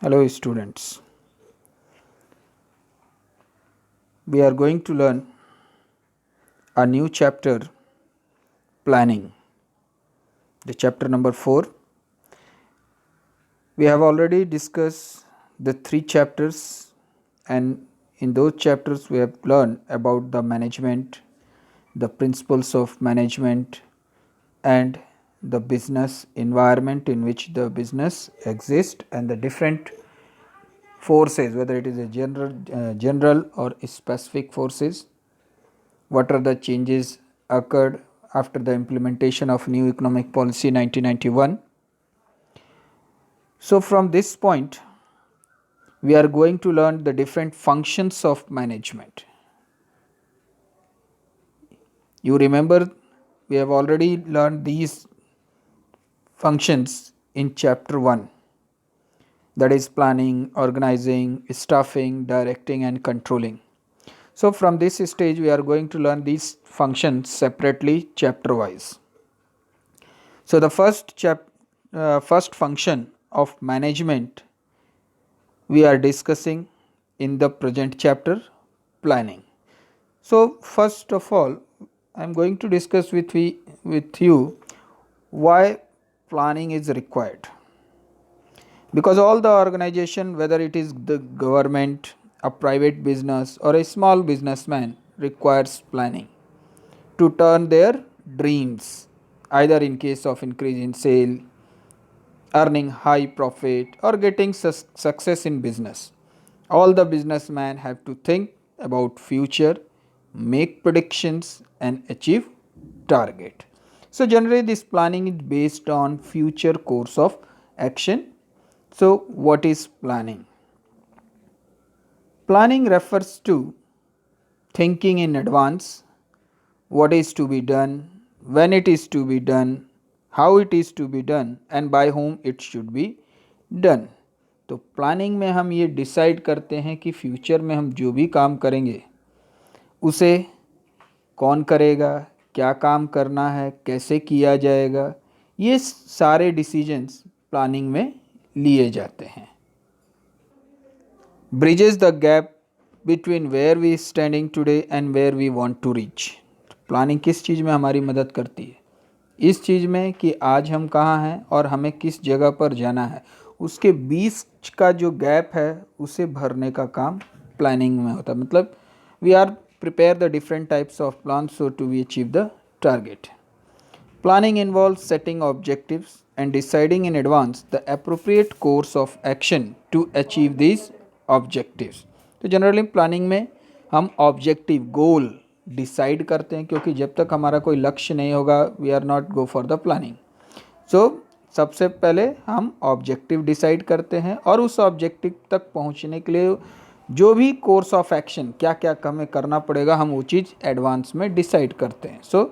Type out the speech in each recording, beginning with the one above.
Hello students, we are going to learn a new chapter, planning, the chapter number 4. We have already discussed the 3 chapters, and in those chapters we have learned about the management, the principles of management, and the business environment in which the business exists, and the different forces, whether it is a general or specific forces. What are the changes occurred after the implementation of new economic policy 1991. So from this point we are going to learn the different functions of management. You remember we have already learned these functions in chapter 1, that is planning, organizing, staffing, directing and controlling. So from this stage we are going to learn these functions separately chapter wise. So the first function of management we are discussing in the present chapter, planning. So first of all I am going to discuss with you why planning is required. Because all the organization, whether it is the government, a private business or a small businessman, requires planning to turn their dreams, either in case of increase in sale, earning high profit or getting success in business. All the businessmen have to think about future, make predictions and achieve target. So generally this planning is based on future course of action. So what is planning? Planning refers to thinking in advance, what is to be done, when it is to be done, how it is to be done and by whom it should be done. तो planning में हम ये decide करते हैं कि future में हम जो भी काम करेंगे उसे कौन करेगा, क्या काम करना है, कैसे किया जाएगा, ये सारे डिसीजंस प्लानिंग में लिए जाते हैं. Bridges the gap between where we standing today and where we want to reach. Planning किस चीज़ में हमारी मदद करती है? इस चीज़ में कि आज हम कहाँ हैं और हमें किस जगह पर जाना है, उसके बीच का जो गैप है उसे भरने का काम प्लानिंग में होता है. मतलब we are prepare the different types of plans so to we achieve the target. Planning involves setting objectives and deciding in advance the appropriate course of action to achieve these objectives. तो generally planning में हम objective goal decide करते हैं, क्योंकि जब तक हमारा कोई लक्ष्य नहीं होगा we are not go for the planning. So सबसे पहले हम ऑब्जेक्टिव डिसाइड करते हैं और उस ऑब्जेक्टिव तक पहुंचने के लिए जो भी कोर्स ऑफ एक्शन क्या क्या हमें करना पड़ेगा हम वो चीज़ एडवांस में डिसाइड करते हैं. So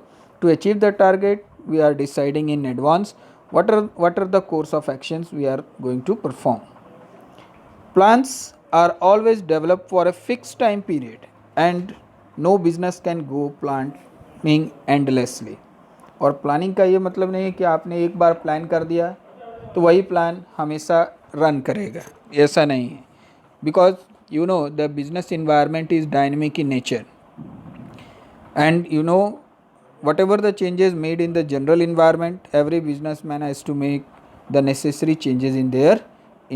to achieve the target we are deciding in advance what are the course of actions we are going to perform. Plans are always developed for a fixed time period and no business can go planning endlessly. और planning का ये मतलब नहीं है कि आपने एक बार plan कर दिया तो वही प्लान हमेशा रन करेगा, ऐसा नहीं है. Because you know the business environment is dynamic in nature and you know whatever the changes made in the general environment, every businessman has to make the necessary changes in their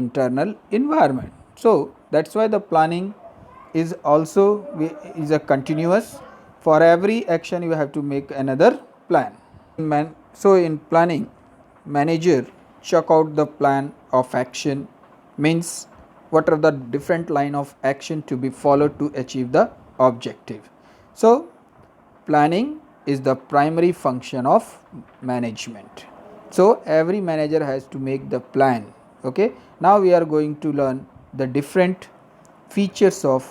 internal environment. So that's why the planning is also is a continuous. For every action you have to make another plan. So in planning, manager check out the plan of action, means what are the different line of action to be followed to achieve the objective. So planning is the primary function of management. So every manager has to make the plan. Okay, now we are going to learn the different features of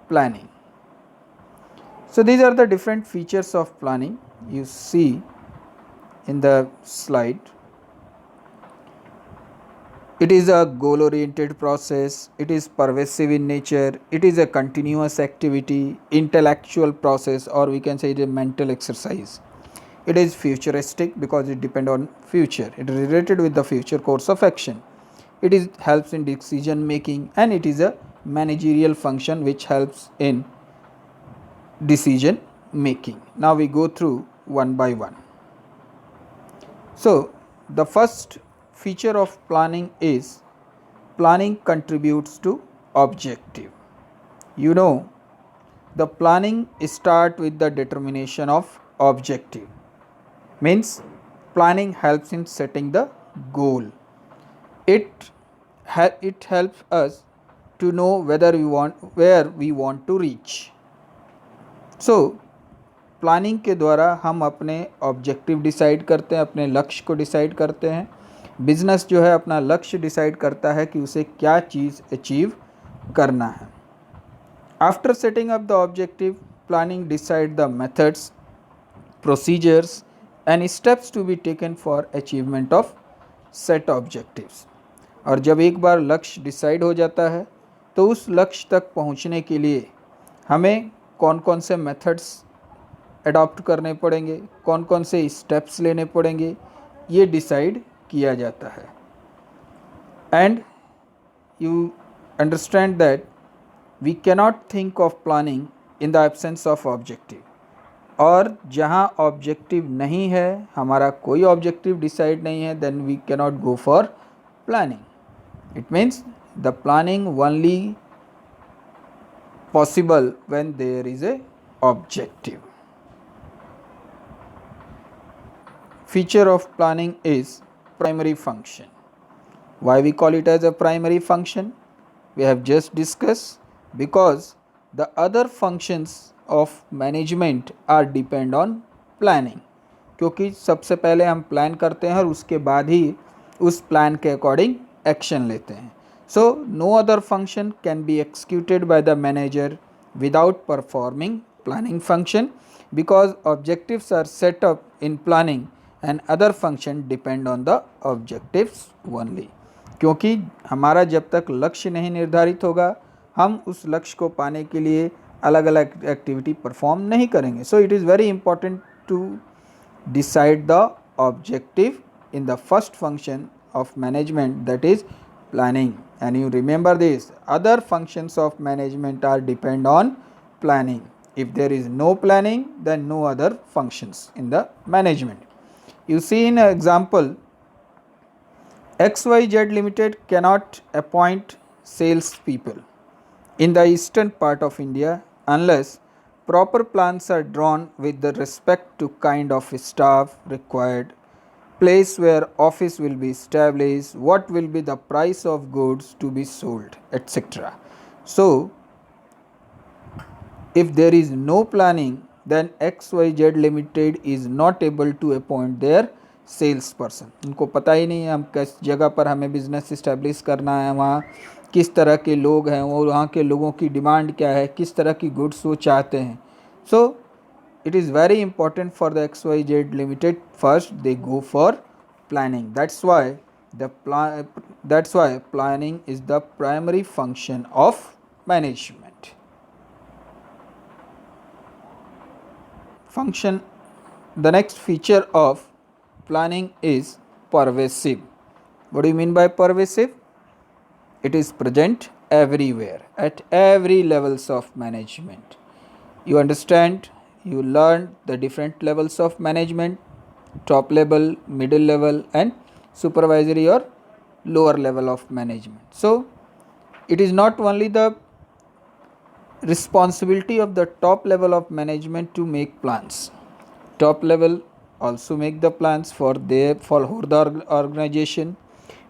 planning. So these are the different features of planning you see in the slide. It is a goal oriented process, it is pervasive in nature, it is a continuous activity, intellectual process, or we can say it is a mental exercise. It is futuristic because it depends on future, it is related with the future course of action. it is helps in decision making, and it is a managerial function which helps in decision making. Now we go through one by one. So the first feature of planning is planning contributes to objective. You know, the planning start with the determination of objective, means planning helps in setting the goal. It helps us to know where we want to reach. So planning के द्वारा हम अपने objective decide करते हैं, अपने लक्ष्य को decide करते हैं. बिजनेस जो है अपना लक्ष्य डिसाइड करता है कि उसे क्या चीज़ अचीव करना है. After setting up the objective, planning decide the methods, procedures and steps to be taken for achievement of set objectives. और जब एक बार लक्ष्य डिसाइड हो जाता है तो उस लक्ष्य तक पहुंचने के लिए हमें कौन कौन से मेथड्स अडॉप्ट करने पड़ेंगे, कौन कौन से स्टेप्स लेने पड़ेंगे, ये डिसाइड किया जाता है. And you understand that we cannot think of planning in the absence of objective. और जहाँ ऑब्जेक्टिव नहीं है, हमारा कोई ऑब्जेक्टिव डिसाइड नहीं है, then we cannot go for planning. It means the planning only possible when there is a objective. Feature of planning is primary function. Why we call it as a primary function? We have just discussed, because the other functions of management are depend on planning. क्योंकि सबसे पहले हम plan करते हैं और उसके बाद ही उस प्लान के अकॉर्डिंग एक्शन लेते हैं. So no other function can be executed by the manager without performing planning function, because objectives are set up in planning and other function depend on the objectives only. क्योंकि हमारा जब तक लक्ष्य नहीं निर्धारित होगा, हम उस लक्ष्य को पाने के लिए अलग अलग एक्टिविटी परफॉर्म नहीं करेंगे. So it is very important to decide the objective in the first function of management, that is planning. And you remember this, other functions of management are depend on planning. If there is no planning, then no other functions in the management. You see in an example, XYZ Limited cannot appoint sales people in the eastern part of India unless proper plans are drawn with the respect to kind of staff required, place where office will be established, what will be the price of goods to be sold, etc. So, if there is no planning, then XYZ Limited is not able to appoint their sales person. उनको पता ही नहीं है हम किस जगह पर हमें business establish करना है, वहाँ किस तरह के लोग हैं, और वहाँ के लोगों की डिमांड क्या है, किस तरह की गुड्स वो चाहते हैं. सो it is very important for the XYZ Limited. First they go for planning. That's why planning is the primary function of management. Function, the next feature of planning is pervasive. What do you mean by pervasive? It is present everywhere, at every levels of management. You understand, you learn the different levels of management: top level, middle level and supervisory or lower level of management. So it is not only the responsibility of the top level of management to make plans. Top level also make the plans for the organization.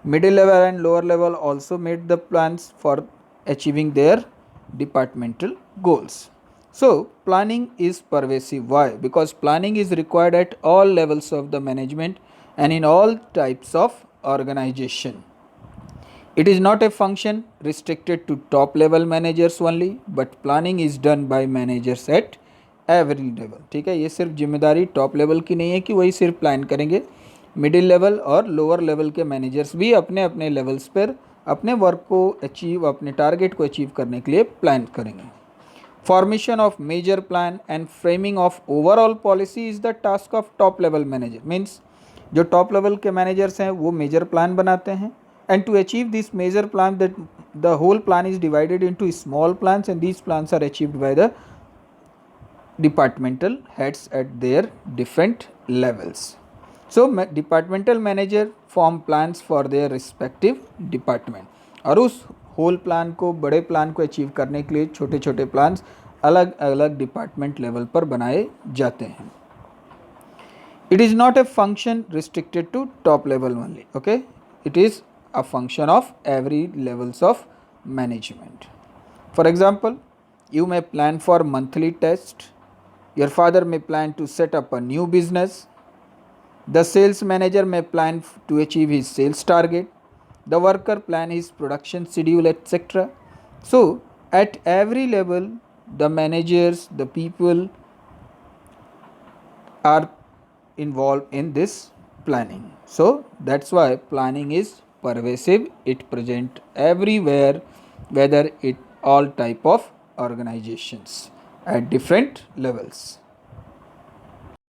Middle level and lower level also made the plans for achieving their departmental goals. So planning is pervasive. Why? Because planning is required at all levels of the management and in all types of organization. It is not a function restricted to top level managers only, but planning is done by managers at every level. ठीक है, ये सिर्फ जिम्मेदारी top level की नहीं है कि वही सिर्फ प्लान करेंगे. मिडिल लेवल और लोअर लेवल के मैनेजर्स भी अपने अपने लेवल्स पर अपने वर्क को अचीव, अपने टारगेट को अचीव करने के लिए प्लान करेंगे. Formation of major plan and framing of overall policy is the task of top level manager. Means जो टॉप लेवल के मैनेजर्स हैं वो मेजर प्लान बनाते हैं And to achieve this major plan, that the whole plan is divided into small plans, and these plans are achieved by the departmental heads at their different levels. So departmental manager form plans for their respective department, और उस whole plan को, बड़े plan को achieve करने के लिए छोटे छोटे प्लान्स अलग अलग डिपार्टमेंट लेवल पर बनाए जाते हैं. It is not a function restricted to top level only. Okay, it is a function of every levels of management. For example, you may plan for monthly test. Your father may plan to set up a new business. The sales manager may plan to achieve his sales target. The worker plan his production schedule, etc. So, at every level, the managers, the people are involved in this planning. So, that's why planning is pervasive. It present everywhere, whether it all type of organizations at different levels.